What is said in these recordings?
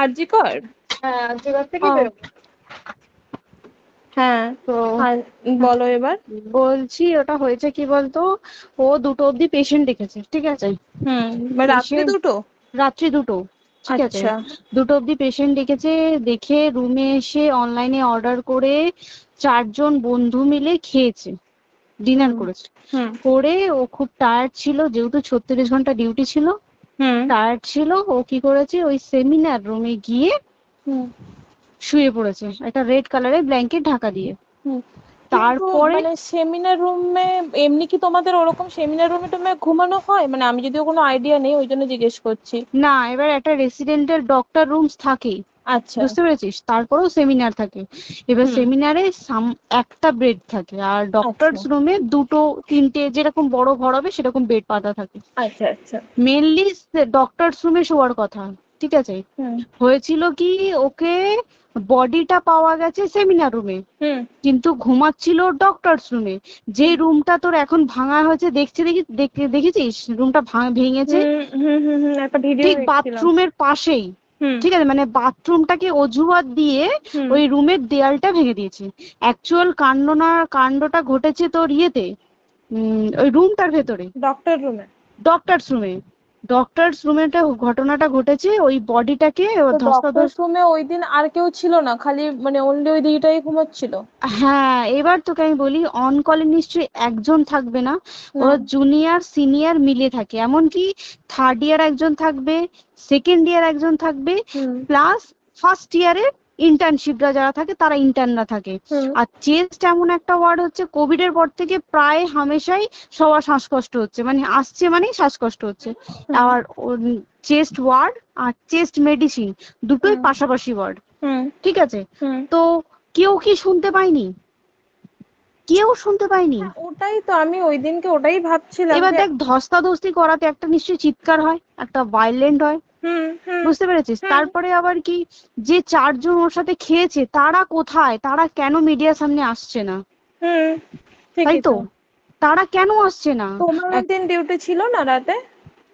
আরজি কর। হ্যাঁ আর্যিকর থেকে বেরোবো। হ্যাঁ, তো আর বলো এবার। বলছি ওটা হয়েছে কি বলতো, ও 2টো অব্দি পেশেন্ট দেখেছে, ঠিক আছে। রাত্রে পেশেন্ট দুটো? রাত্রি 2টো, ঠিক আছে। আচ্ছা। 2টো অব্দি পেশেন্ট ডেকেছে, দেখে রুমে এসে অনলাইনে অর্ডার করে 4জন বন্ধু মিলে খেয়েছে, ডিনার হুম করেছে। হুম করে ও খুব টায়ার্ড ছিল, যেহেতু 36 ঘন্টা ডিউটি ছিল, হুম টায়ার্ড ছিল। ও কি করেছে, ওই সেমিনার রুমে গিয়ে হুম শুয়ে পড়েছে একটা রেড কালারের ব্ল্যাঙ্কেট ঢাকা দিয়ে। হুম কিন্তু তারপরে মানে সেমিনার রুমে এমনি কি তোমাদের ওরকম সেমিনার রুমে টুমে ঘুমানো হয়? মানে আমি যদিও কোনো আইডিয়া নেই, ওই জন্য জিজ্ঞেস করছি। না, এবার একটা রেসিডেন্টের ডক্টর রুমস থাকেই, আচ্ছা। বুঝতে পেরেছিস, তারপরেও সেমিনার থাকে। এবার হুম। সেমিনারে একটা বেড থাকে, আর আচ্ছা ডক্টরস রুমে 2টো 3টে যেরকম বড় ঘর হবে সেরকম বেড পাতা থাকে। আচ্ছা আচ্ছা। মেনলি ডক্টরস রুমে শোয়ার কথা, ঠিক আছে। হুম হয়েছিল কি, ওকে বডিটা পাওয়া গেছে সেমিনার রুমে, হুম কিন্তু ঘুমাচ্ছিল ডক্টরস রুমে। যে রুমটা তোর এখন ভাঙা হয়েছে, দেখেছিস রুমটা ভেঙেছে, হুম হুম হুম হুম একটা ভিডিও ঠিক দেখছিলাম। বাথরুমের পাশেই, হুম ঠিক আছে, মানে বাথরুমটাকে অজুহাত দিয়ে হুম ওই রুমের দেয়ালটা ভেঙে দিয়েছে। অ্যাকচুয়াল কাণ্ডটা ঘটেছে তোর ইয়েতে, ওই রুমটার ভেতরে, ডক্টর রুমে? ডক্টরস রুমে। ডক্টরস রুমেটা ঘটনাটা ঘটেছে, ওই বডিটাকে তো ডক্টর ধস্তাধস্তি। রুমে ওই দিন আর কেউ ছিল না, খালি মানে অনলি ওই দিদিটাই ঘুমাচ্ছিল? হ্যাঁ, এবার তোকে আমি বলি, অন কলে নিশ্চয়ই একজন থাকবে না, না। ওরা জুনিয়র সিনিয়র মিলে থাকে, এমনকি থার্ড ইয়ার একজন থাকবে, সেকেন্ড ইয়ার একজন থাকবে, হুম প্লাস ফার্স্ট ইয়ারের ইন্টার্নশিপরা যারা থাকে তারা ইন্টার্নরা থাকে। হুম আর চেস্ট এমন একটা ওয়ার্ড হচ্ছে, কোভিড এর পর থেকে প্রায় হামেশাই সবার শ্বাসকষ্ট হচ্ছে, মানে আসছে মানেই শ্বাসকষ্ট হচ্ছে। হুম আর চেস্ট ওয়ার্ড আর চেস্ট মেডিসিন দুটোই হুম পাশাপাশি ওয়ার্ড, হুম ঠিক আছে। হুম। তো কেউ কি শুনতে পায়নি? কেউ শুনতে পায়নি। হ্যাঁ, ওটাই তো আমি ওই দিনকে ওটাই ভাবছিলাম এবার যে। দেখ, ধস্তাধস্তি করাতে একটা নিশ্চয়ই চিৎকার হয়, একটা ভায়োলেন্ট হয়, হুম হুম বুঝতে পেরেছিস। হুম তারপরে আবার কি, যে 4জন ওর সাথে খেয়েছে তারা কোথায়, তারা কেন মিডিয়ার সামনে আসছে না? হুম। তাই ঠিকই তো, তো। তারা কেন আসছে না? তোমার ওই দিন ডিউটি ছিল না রাতে?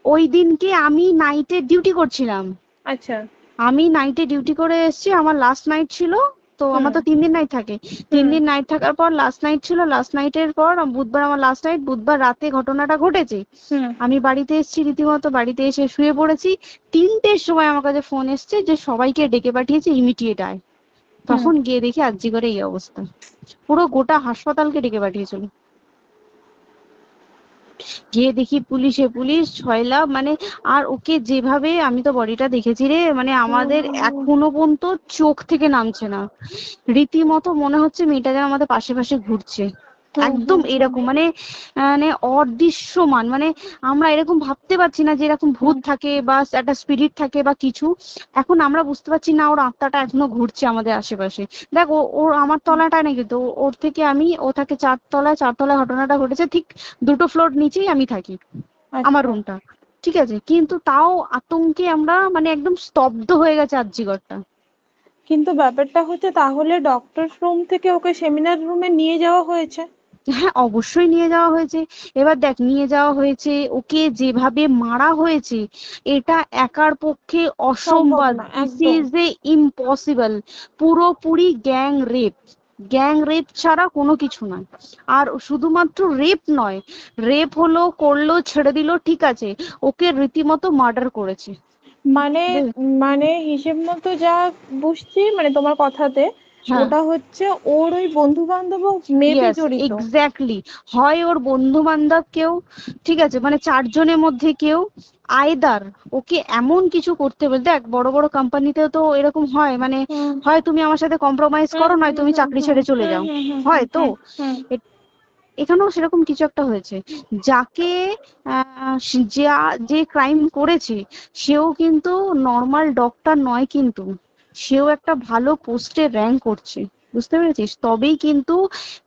ওই দিনকে আমি নাইটে ডিউটি করছিলাম, আচ্ছা। আমি নাইটে ডিউটি করে এসেছি, আমার লাস্ট নাইট ছিল। তো আমার হুম তো 3 দিন নাইট থাকে, তিন হুম দিন নাইট থাকার পর লাস্ট নাইট ছিল, লাস্ট নাইটের পর বুধবার আমার লাস্ট নাইট, বুধবার রাতে ঘটনাটা ঘটেছে। হুম আমি বাড়িতে এসেছি, রীতিমতো বাড়িতে এসে শুয়ে পড়েছি। 3টের সময় আমার কাছে ফোন এসছে যে সবাইকে ডেকে পাঠিয়েছে, ইমিডিয়েট আয়। হুম। তখন গিয়ে দেখি আরজি করে এই অবস্থা, পুরো গোটা হাসপাতালকে ডেকে পাঠিয়েছিল। গিয়ে দেখি পুলিশ ছয়লা, মানে, আর ওকে যেভাবে, আমি তো বডিটা দেখেছি রে, মানে আমাদের এখনো পর্যন্ত চোখ থেকে নামছে না। রীতিমতো মনে হচ্ছে মেয়েটা যেন আমাদের পাশে পাশে ঘুরছে, হুম একদম হুম হুম এরকম, মানে মানে অদৃশ্যমান, মানে আমরা এরকম ভাবতে পারছি না যে এরকম ভূত হুম থাকে বা একটা স্পিরিট থাকে বা কিছু। এখন আমরা বুঝতে পারছি না, ওর আত্মাটা এখনো ঘুরছে আমাদের আশেপাশে। দেখ, ওর আমার তলাটায় না, কিন্তু ওর থেকে ও থাকে 4 তলায়, 4 তলায় ঘটনাটা ঘটেছে, ঠিক 2টো ফ্লোর নিচেই আমি থাকি, আমার আচ্ছা। রুমটা, ঠিক আছে। কিন্তু তাও আতঙ্কে আমরা মানে একদম স্তব্ধ হয়ে গেছে আরজিকরটা। কিন্তু ব্যাপারটা হচ্ছে, তাহলে ডক্টর রুম থেকে ওকে সেমিনার রুমে নিয়ে যাওয়া হয়েছে? হ্যাঁ, অবশ্যই নিয়ে যাওয়া হয়েছে। এবার দেখ, নিয়ে যাওয়া হয়েছে, ওকে যেভাবে মারা হয়েছে, এটা একার পক্ষে সম্ভব অসম্ভব, না দিস একদম। Is a impossible. পুরোপুরি গ্যাং রেপ, গ্যাং রেপ ছাড়া কোনো কিছু নয়। আর শুধুমাত্র রেপ নয়, রেপ হলো, করলো, ছেড়ে দিল, ঠিক আছে, ওকে রীতিমতো মার্ডার করেছে। মানে মানে হিসেব মতো যা বুঝছি মানে তোমার কথাতে, হ্যাঁ, ওটা হচ্ছে ওর ওই বন্ধু বান্ধব মেবি ইয়েস, জড়িত। এক্স্যাক্টলি। হয় ওর বন্ধু বান্ধব কেউ, ঠিক আছে, মানে 4জনের মধ্যে কেউ, আইদার ওকে এমন কিছু করতে বলতে। দেখ, বড় বড় কোম্পানিতেও তো এরকম হয়, মানে হুম হয় তুমি আমার সাথে কম্প্রোমাইজ হুম করো, নয় হুম তুমি হুম চাকরি হুম ছেড়ে চলে হুম যাও, হুম হুম হুম হয় তো। হুম হুম। এখানেও সেরকম কিছু একটা হয়েছে, যাকে যে ক্রাইম করেছে, সেও কিন্তু নর্মাল ডক্টর নয়, কিন্তু সেও একটা ভালো পোস্টে র্যাঙ্ক করছে, বুঝতে পেরেছিস, তবেই কিন্তু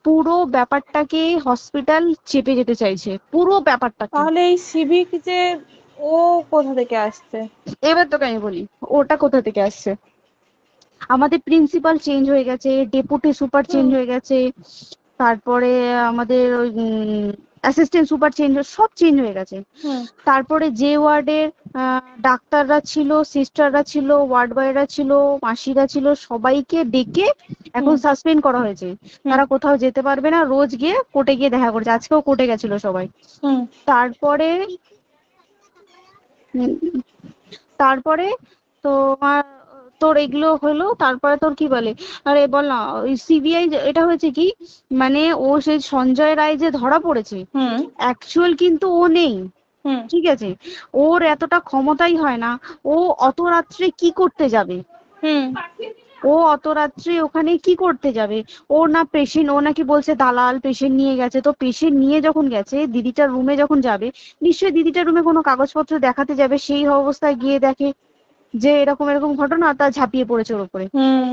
পুরো ব্যাপারটাকে হসপিটাল চেপে যেতে চাইছে, পুরো ব্যাপারটাকে। তাহলে এই সিভিক যে, ও কোথা থেকে আসছে? এবার তোকে আমি বলি, ওটা কোথা থেকে আসছে। আমাদের প্রিন্সিপাল চেঞ্জ হয়ে গেছে, ডেপুটি সুপার চেঞ্জ হুম হয়ে গেছে, তারপরে আমাদের ওই অ্যাসিস্ট্যান্ট সুপার চেঞ্জ, সব চেঞ্জ হয়ে গেছে। হুম তারপরে যে ওয়ার্ডের ডাক্তাররা ছিল, সিস্টাররা ছিল, ওয়ার্ড বয়রা ছিল, মাসিরা ছিল, সবাইকে ডেকে এখন হুম সাসপেন্ড করা হয়েছে। হুম তারা কোথাও যেতে পারবে না, রোজ গিয়ে কোর্টে গিয়ে দেখা করছে, আজকেও কোর্টে গেছিল সবাই। হুম তারপরে উম, তারপরে তোমার তোর এগুলো হলো, তারপরে তোর কি বলে, আরে বল না, ওই সিবিআই এটা হয়েছে কি, মানে ও সেই সঞ্জয় রায় যে ধরা পড়েছে, হুম অ্যাকচুয়াল কিন্তু ও নেই, হুম ঠিক আছে, ওর এতটা ক্ষমতাই হয় না। ও অত রাত্রে কি করতে যাবে, হুম ও অত রাত্রে ওখানে কি করতে যাবে? ও না পেশেন্ট, ও নাকি বলছে দালাল পেশেন্ট নিয়ে গেছে, তো পেশেন্ট নিয়ে যখন গেছে দিদিটার রুমে যখন যাবে, নিশ্চয়ই দিদিটার রুমে কোনো কাগজপত্র দেখাতে যাবে, সেই অবস্থায় গিয়ে দেখে যে এরকম এরকম ঘটনা, তা ঝাঁপিয়ে পড়েছে ওর উপরে। হুম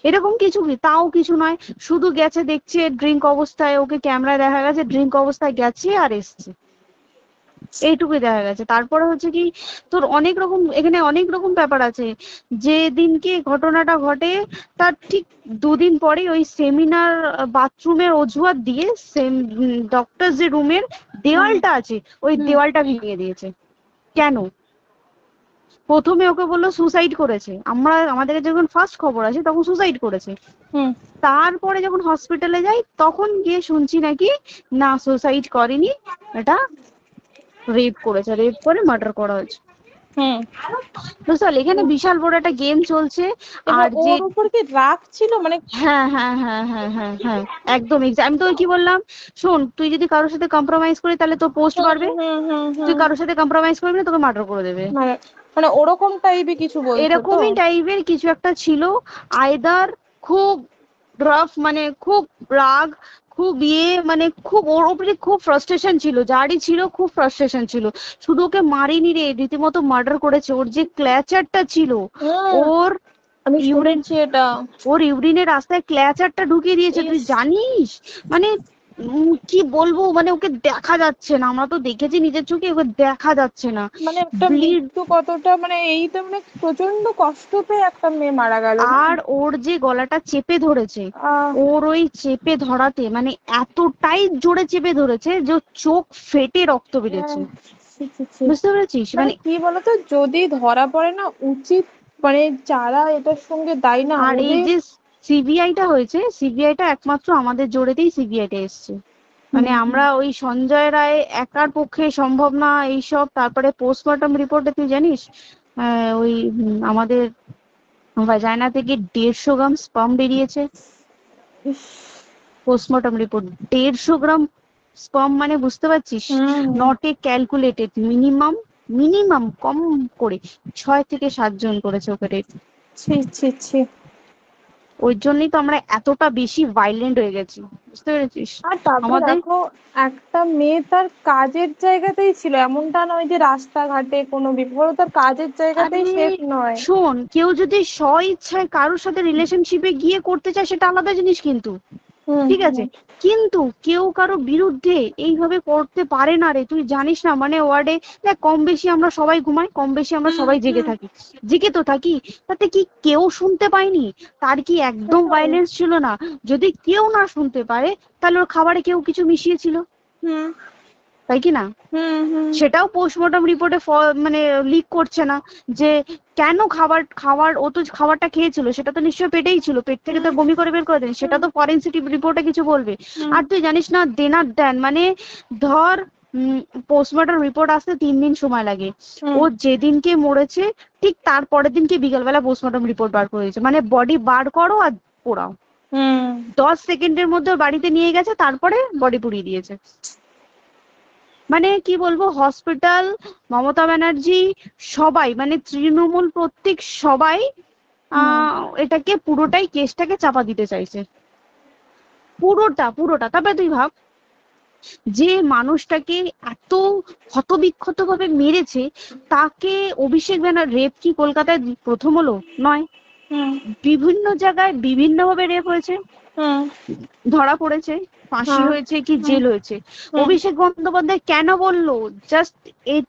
এরকম কিছু কি, তাও কিছু নয়, শুধু গেছে দেখছে ড্রিঙ্ক অবস্থায়, ওকে ক্যামেরায় দেখা গেছে ড্রিঙ্ক অবস্থায় গেছে আর এসছে, এইটুকুই দেখা গেছে। তারপরে হচ্ছে কি, তোর অনেক রকম এখানে অনেক রকম ব্যাপার আছে। যে দিনকে ঘটনাটা ঘটে তার ঠিক দুদিন পরে ওই সেমিনার বাথরুমের অজুহাত দিয়ে সেম ডক্টর যে রুমের হুম দেওয়ালটা আছে ওই হুম দেওয়ালটা ভেঙে দিয়েছে। কেন? প্রথমে ওকে বললো সুসাইড করেছে, আমাদের যখন ফার্স্ট খবর আছে তখন সুসাইড করেছে। হুম তারপরে যখন হসপিটালে যাই তখন গিয়ে শুনছি নাকি না সুসাইড করেনি, এটা রেপ করেছে, রেপ করে মার্ডার করা হয়েছে। হুম বুঝতে পারলি, এখানে বিশাল বড় একটা গেম চলছে। এবার আর যে ওর উপর কি রাগ ছিল মানে? হ্যাঁ হ্যাঁ হ্যাঁ হ্যাঁ হ্যাঁ হ্যাঁ, একদম আমি তোকে কি বললাম, শোন, তুই যদি কারোর সাথে কম্প্রোমাইজ করি তাহলে তোর পোস্ট হুম বাড়বে, হুম হুম তুই হুম কারোর সাথে কম্প্রোমাইজ করবি না তোকে মার্ডার করে দেবে। মানে মানে ওরকম টাইপের কিছু বলছো তো? এরকমই টাইপের কিছু একটা ছিল। আইদার খুব রাফ, মানে খুব রাগ, খুব মানে খুব ওর উপরে খুব ফ্রাস্ট্রেশন ছিল, যারই ছিল খুব ফ্রাস্ট্রেশন ছিল। শুধু ওকে মারিনি রে, রীতিমতো মার্ডার করেছে। ওর যে ক্ল্যাচারটা ছিল, হুম ওর আমি ইউরিন, শুনেছি এটা। ওর ইউরিনের রাস্তায় ক্ল্যাচারটা ঢুকিয়ে দিয়েছে, তুই ইস, জানিস? মানে কি বলবো, মানে ওকে দেখা যাচ্ছে না, আমরা তো দেখেছি নিজের চোখে, ওকে দেখা যাচ্ছে না, মানে একটা ব্লিড। মৃত্যু কতটা, মানে এই তো মানে প্রচন্ড কষ্ট পেয়ে একটা মেয়ে মারা গেল না? আর ওর যে গলাটা চেপে ধরেছে, আহ ওর ওই চেপে ধরাতে মানে এতটাই জোরে চেপে ধরেছে যে ওর চোখ ফেটে রক্ত বেরিয়েছে। আহ, ছি, ছি, ছি। বুঝতে পেরেছিস মানে মানে? কি বলতো, যদি ধরা পড়ে না, উচিত মানে যারা এটার সঙ্গে দায়ী না আর এই ওদের। যে সিবিআইটা হয়েছে, সিবিআইটা একমাত্র আমাদের জোরেতেই সিবিআইটা এসছে। হুম মানে আমরা ওই সঞ্জয় রায় একার পক্ষে সম্ভব না এইসব। তারপরে পোস্টমর্টম রিপোর্টে তুই জানিস ওই আমাদের ভাজাইনা থেকে 150 গ্রাম স্পার্ম বেরিয়েছে। ইস, পোস্টমর্টম রিপোর্ট, 150 গ্রাম স্পার্ম, মানে বুঝতে পারছিস? Hmm not a calculated, minimum, minimum কম করে 6 থেকে 7 জন করেছে ওকে রেপ। ছি ছি ছি। ওই জন্যই তো আমরা এতটা বেশি ভাইলেন্ট হয়ে গেছি, বুঝতে পেরেছিস? আর তারপরে আমাদের দেখো, একটা মেয়ে তার কাজের জায়গাতেই ছিল, এমনটা নয় যে রাস্তাঘাটে কোনো বিপদ, ও তার কাজের আরে জায়গাতেই সেফ নয়। শোন, কেউ যদি স্ব ইচ্ছায় কারোর সাথে রিলেশনশিপে গিয়ে করতে চায় সেটা আলাদা জিনিস, কিন্তু হুম ঠিক আছে, হুম কিন্তু কেউ কারো বিরুদ্ধে এইভাবে করতে পারে না রে। তুই জানিস না, মানে ওয়ার্ডে দেখ, কম বেশি আমরা সবাই ঘুমাই, কম বেশি আমরা হুম সবাই জেগে হুম, থাকি, জেগে তো থাকি, তাতে কি কেউ শুনতে পায়নি? তার কি একদম সেটাই। ভাইলেন্স ছিল না? যদি কেউ না শুনতে পারে তাহলে ওর খাবারে কেউ কিছু মিশিয়েছিল, হুম তাই কি না? হুম হুম সেটাও পোস্টমর্টম রিপোর্টে মানে লিক করছে না যে কেন খাবার খাবার ও তো খাবারটা খেয়েছিল, সেটা তো নিশ্চয়ই পেটেই ছিল, পেট থেকে তো হুম বমি করে বের করে দেন, সেটা হুম তো ফরেনসিক রিপোর্টে কিছু বলবে। হুম আর তুই জানিস না, দেনার দেন মানে ধর পোস্টমর্টম রিপোর্ট আসতে 3 দিন সময় লাগে। হুম ও যেদিনকে মরেছে ঠিক তার পরের দিনকে বিকালবেলা পোস্টমর্টম রিপোর্ট বার করে দিয়েছে, মানে বডি বার করো আর পোড়াও, হুম 10 সেকেন্ডের মধ্যে ওর বাড়িতে নিয়ে গেছে, তারপরে বডি পুড়িয়ে দিয়েছে। মানে কি বলবো, হসপিটাল, মমতা ব্যানার্জি, সবাই মানে তৃণমূল প্রত্যেক সবাই হুম এটাকে পুরোটাই কেসটাকে চাপা দিতে চাইছে, পুরোটা পুরোটা। তারপরে তুই ভাব, যে মানুষটাকে এত ক্ষতবিক্ষত ভাবে মেরেছে, তাকে অভিষেক ব্যানার রেপ কি কলকাতায় প্রথম হলো? নয়, হুম বিভিন্ন জায়গায় বিভিন্ন ভাবে রেপ হয়েছে, হুম ধরা পড়েছে, ফাঁসি হ্যাঁ হয়েছে কি হুম জেল হয়েছে। হুম অভিষেক বন্দ্যোপাধ্যায় কেন বললো জাস্ট ইট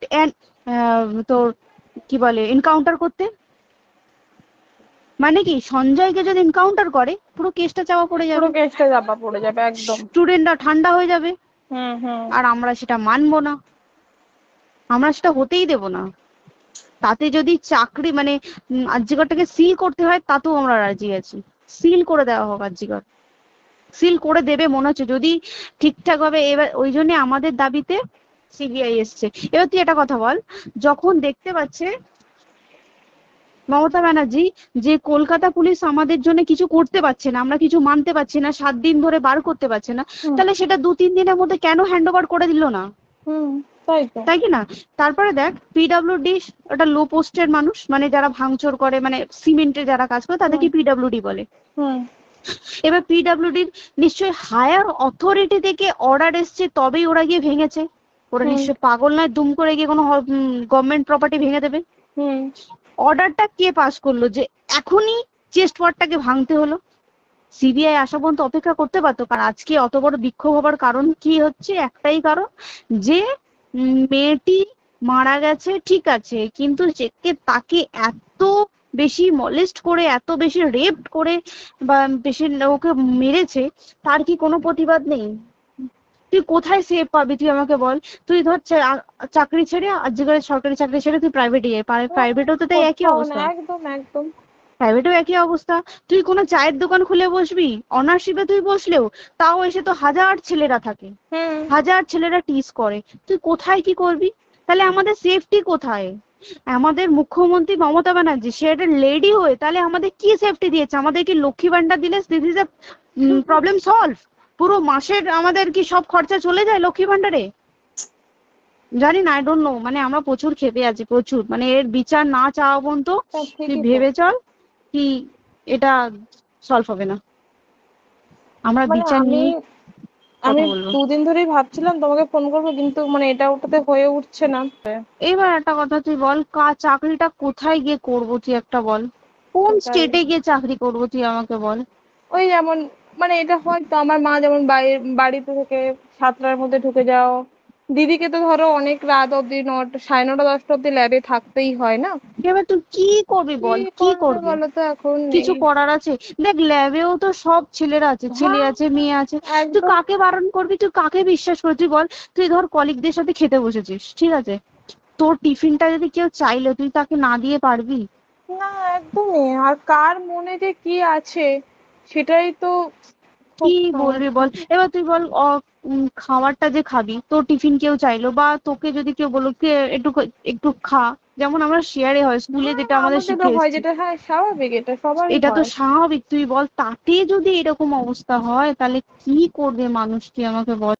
তোর কি বলে এনকাউন্টার করতে? মানে কি, সঞ্জয়কে যদি এনকাউন্টার করে পুরো কেসটা চাপা পড়ে পুরো যাবে, কেসটা চাপা পড়ে যাবে একদম। স্টুডেন্টরা ঠান্ডা হয়ে যাবে, হুম হুম। আর আমরা সেটা মানবো না, আমরা সেটা হতেই দেব না। তাতে যদি চাকরি মানে আরজিকরটাকে সিল করতে হয় তাতেও আমরা রাজি আছি, সিল করে দেওয়া হোক আরজিকর, সিল করে দেবে মনে হচ্ছে যদি ঠিকঠাক ভাবে। এবার ওই জন্য আমাদের দাবিতে সিবিআই এসছে। এবার তুই একটা কথা বল, যখন দেখতে পাচ্ছে মমতা ব্যানার্জি যে কলকাতা পুলিশ আমাদের জন্য কিছু করতে পারছে না, আমরা কিছু মানতে পারছি না, 7 দিন ধরে বার করতে পারছে না, হুম তাহলে সেটা 2-3 দিনের মধ্যে কেন হ্যান্ড ওভার করে দিল না? হুম। তাই তো। তাই কি না? তারপরে দেখ পিডব্লিউডি ওটা লো পোস্টের মানুষ, মানে যারা ভাঙচুর করে, মানে সিমেন্টের যারা কাজ করে তাদেরকে হুম পিডব্লিউডি বলে। হুম এবার পিডব্লিউডির নিশ্চয়ই হায়ার অথরিটি থেকে অর্ডার এসছে তবেই ওরা গিয়ে ভেঙেছে। ওরা হুম নিশ্চয়ই পাগল নয় দুম করে গিয়ে কোনো গভর্নমেন্ট প্রপার্টি ভেঙে দেবে। হুম। অর্ডারটা কে পাস করলো যে এখনই চেস্ট ওয়ার্ডটাকে ভাঙতে হলো? সিবিআই আসা পর্যন্ত অপেক্ষা করতে পারতো। কারণ আজকে অত বড় বিক্ষোভ হবার কারণ কি হচ্ছে? একটাই কারণ, যে মেয়েটি মারা গেছে ঠিক আছে, কিন্তু তাকে এত বেশি মলেস্ট করে, এত বেশি রেপ করে বা বেশি ওকে মেরেছে, তার কি কোনো প্রতিবাদ নেই? তুই কোথায় সেফ পাবি তুই আমাকে বল? তুই ধর চাকরি ছেড়ে আজকের সরকারি চাকরি ছেড়ে তুই প্রাইভেটে যাই, প্রাইভেটেও তো তাই একই কোথাও না, অবস্থা। একদম একদম। প্রাইভেটেও একই অবস্থা। তুই কোনো চায়ের দোকান খুলে বসবি, অনার্সশিপে তুই বসলেও তাও এসে তো হাজার ছেলেরা থাকে, হুম। হাজার ছেলেরা টিজ করে। তুই কোথায় কি করবি? তাহলে আমাদের সেফটি কোথায়? আমাদের মুখ্যমন্ত্রী মমতা ব্যানার্জি সে একটা লেডি হয়ে তাহলে আমাদের কি সেফটি দিয়েছে? আমাদের কি লক্ষ্মী ভান্ডার দিলে this is a problem solve? পুরো মাসের আমাদের কি সব খরচা চলে যায় লক্ষ্মী ভান্ডারে? জানি না, আই ডোন্ট নো। মানে আমরা প্রচুর ক্ষেপে আছি, প্রচুর। মানে এর বিচার না চাওয়া পর্যন্ত তা তুই ঠিকই তো। ভেবে চল কি এটা সলভ হবে না। আমরা মানে বিচার আমি নিয়ে আমি কথা বলবো। 2 দিন ধরেই ভাবছিলাম তোমাকে ফোন করবো, কিন্তু মানে এটা ওটাতে হয়ে উঠছে না। এবার একটা কথা তুই বল, চাকরিটা কোথায় গিয়ে করবো তুই একটা বল? কোন সেটাই। স্টেটে গিয়ে চাকরি করবো তুই আমাকে বল? ওই যেমন, মানে এটা হয়তো আমার মা যেমন বাড়িতে থেকে 7টার মধ্যে ঢুকে যাও, দিদিকে তো ধরো অনেক রাত অব্দি 9টা, 9:30 10টা অব্দি ল্যাবে থাকতেই হয় না। এবার তুই কি করবি কি বল, কি করবে করবি? বলো তো এখন? কিছু করার আছে? দেখ ল্যাবেও তো সব ছেলেরা আছে, ছেলে হ্যাঁ, আছে মেয়ে আছে। তুই একদম। কাকে বারণ করবি, তুই কাকে বিশ্বাস করবি তুই বল? তুই ধর কলিগদের সাথে খেতে বসেছিস, ঠিক আছে, তোর টিফিনটা যদি কেউ চাইলো তুই তাকে না দিয়ে পারবি? না, একদমই। আর কার মনে যে কি আছে সেটাই তো কি খুব বলবি সমস্যা। বল? এবার তুই বল খাবারটা যে খাবি, তোর টিফিন কেউ চাইলো বা তোকে যদি কেউ বললো কে একটু একটু খা, যেমন আমরা শেয়ারে হয় স্কুলে হ্যাঁ, যেটা আমাদের আমাদেরও শিখে হয়, এসেছি, যেটা হ্যাঁ স্বাভাবিক, এটা সবারই এটা তো হয়। স্বাভাবিক। তুই বল তাতে যদি এরকম অবস্থা হয় তাহলে কি করবে মানুষ, তুই আমাকে বল?